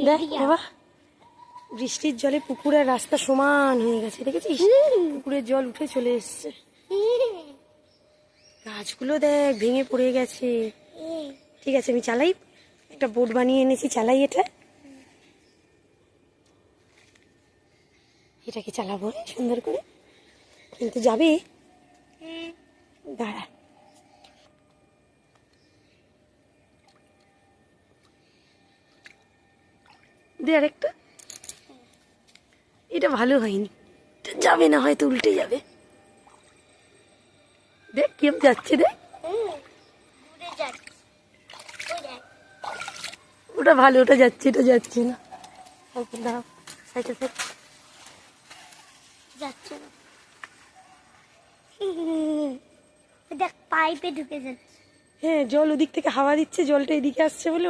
দেখ বাবা, বৃষ্টির জলে পুকুরের রাস্তা সমান হয়ে গেছে, দেখেছিস? পুকুরের জল উঠে চলে এসছে। গাছগুলো দেখ ভেঙে পড়ে গেছে। ঠিক আছে, আমি চালাই, একটা বোট বানিয়ে এনেছি, চালাই এটাকে চালাবো সুন্দর করে, কিন্তু যাবে, দাঁড়া। দে আরেকটা। এটা ভালো হয়নি, যাবে না, হয়তো উল্টে যাবে। দেখ কেম যাচ্ছে, দেখ ওটা ভালো, ওটা যাচ্ছে, এটা যাচ্ছে না। সাইকেল দাও, সাইকেল যাচ্ছে না। দেখ পাইপে ঢুকে যাচ্ছে। হ্যাঁ, জল ওদিক থেকে হাওয়া দিচ্ছে, জলটা এদিকে আসছে বলে